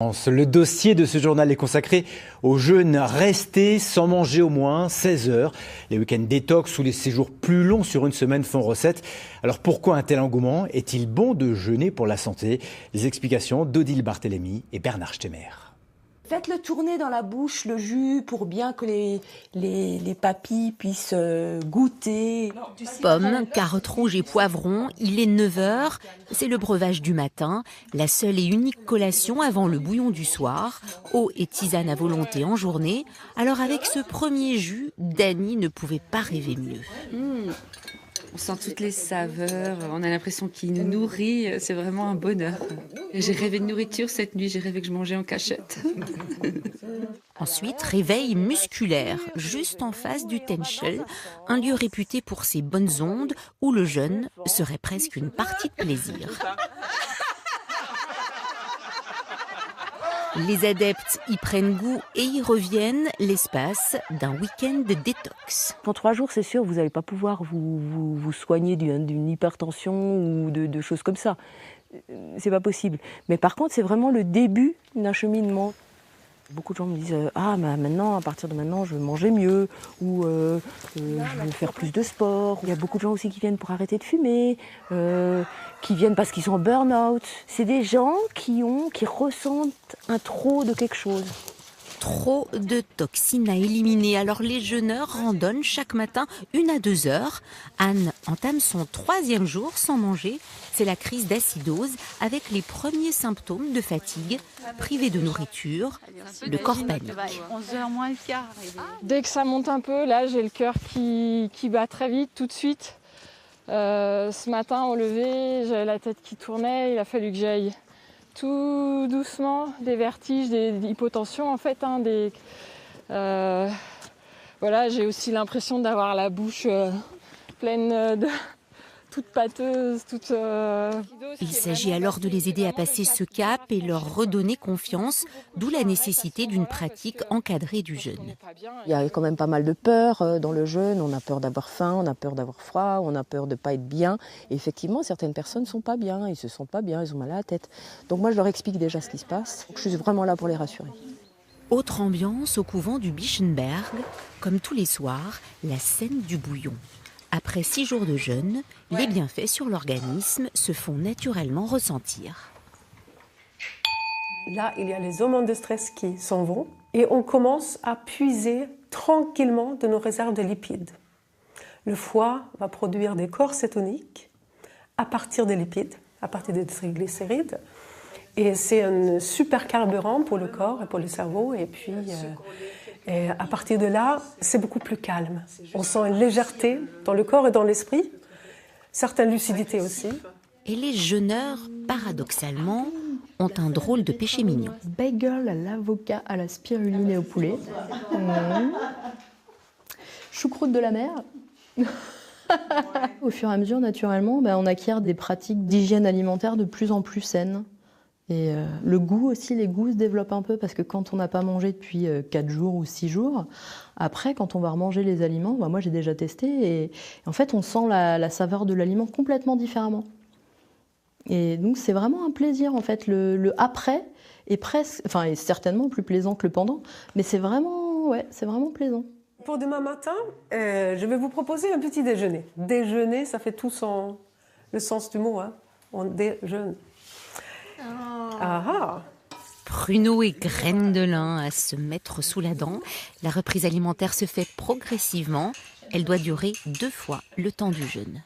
Le dossier de ce journal est consacré aux jeûnes restés sans manger au moins 16 heures. Les week-ends détox ou les séjours plus longs sur une semaine font recette. Alors pourquoi un tel engouement? Est-il bon de jeûner pour la santé? Les explications d'Odile Barthélémy et Bernard Stemmer. Faites-le tourner dans la bouche, le jus, pour bien que les papilles puissent goûter. Pommes, carottes rouges et poivrons, il est 9h. C'est le breuvage du matin, la seule et unique collation avant le bouillon du soir. Eau et tisane à volonté en journée. Alors avec ce premier jus, Dany ne pouvait pas rêver mieux. On sent toutes les saveurs, on a l'impression qu'il nous nourrit, c'est vraiment un bonheur. J'ai rêvé de nourriture cette nuit, j'ai rêvé que je mangeais en cachette. Ensuite, réveil musculaire, juste en face du Tenchel, un lieu réputé pour ses bonnes ondes où le jeûne serait presque une partie de plaisir. Les adeptes y prennent goût et y reviennent, l'espace d'un week-end de détox. En 3 jours, c'est sûr, vous n'allez pas pouvoir vous soigner d'une hypertension ou de choses comme ça. C'est pas possible. Mais par contre, c'est vraiment le début d'un cheminement. Beaucoup de gens me disent « Ah, bah maintenant, à partir de maintenant, je veux manger mieux » ou je veux faire plus de sport. Il y a beaucoup de gens aussi qui viennent pour arrêter de fumer, qui viennent parce qu'ils sont en burn-out. C'est des gens qui ressentent un trop de quelque chose. Trop de toxines à éliminer, alors les jeûneurs randonnent chaque matin 1 à 2 heures. Anne entame son 3e jour sans manger. C'est la crise d'acidose avec les premiers symptômes de fatigue. Privée de nourriture, le corps panique. 11h moins le quart. Dès que ça monte un peu, là j'ai le cœur qui bat très vite, tout de suite. Ce matin au lever, j'avais la tête qui tournait, il a fallu que j'aille tout doucement, des vertiges, des hypotensions en fait. Voilà, j'ai aussi l'impression d'avoir la bouche pleine de toute pâteuse, toute. Il s'agit alors de les aider à passer ce cap et leur redonner confiance, d'où la nécessité d'une pratique encadrée du jeûne. Il y a quand même pas mal de peur dans le jeûne. On a peur d'avoir faim, on a peur d'avoir froid, on a peur de ne pas être bien. Et effectivement, certaines personnes ne sont pas bien, ils ne se sentent pas bien, ils ont mal à la tête. Donc moi, je leur explique déjà ce qui se passe. Je suis vraiment là pour les rassurer. Autre ambiance au couvent du Bischenberg, comme tous les soirs, la scène du bouillon. Après 6 jours de jeûne, les bienfaits sur l'organisme se font naturellement ressentir. Là, il y a les hormones de stress qui s'en vont et on commence à puiser tranquillement de nos réserves de lipides. Le foie va produire des corps cétoniques à partir des lipides, à partir des triglycérides. Et c'est un super carburant pour le corps et pour le cerveau. Et puis, et à partir de là, c'est beaucoup plus calme. On sent une légèreté dans le corps et dans l'esprit, certaine lucidité aussi. Et les jeûneurs, paradoxalement, ont un drôle de péché mignon. Bagel à l'avocat, à la spiruline et au poulet. Choucroute de la mer. Au fur et à mesure, naturellement, on acquiert des pratiques d'hygiène alimentaire de plus en plus saines. Et le goût aussi, les goûts se développent un peu parce que quand on n'a pas mangé depuis 4 jours ou 6 jours, après quand on va remanger les aliments, moi j'ai déjà testé et en fait on sent la saveur de l'aliment complètement différemment. Et donc c'est vraiment un plaisir en fait, le après est presque, enfin est certainement plus plaisant que le pendant, mais c'est vraiment plaisant. Pour demain matin, je vais vous proposer un petit déjeuner. Déjeuner, ça fait tout le sens du mot, hein. On déjeune. Ah. Pruneaux et graines de lin à se mettre sous la dent. La reprise alimentaire se fait progressivement. Elle doit durer 2 fois le temps du jeûne.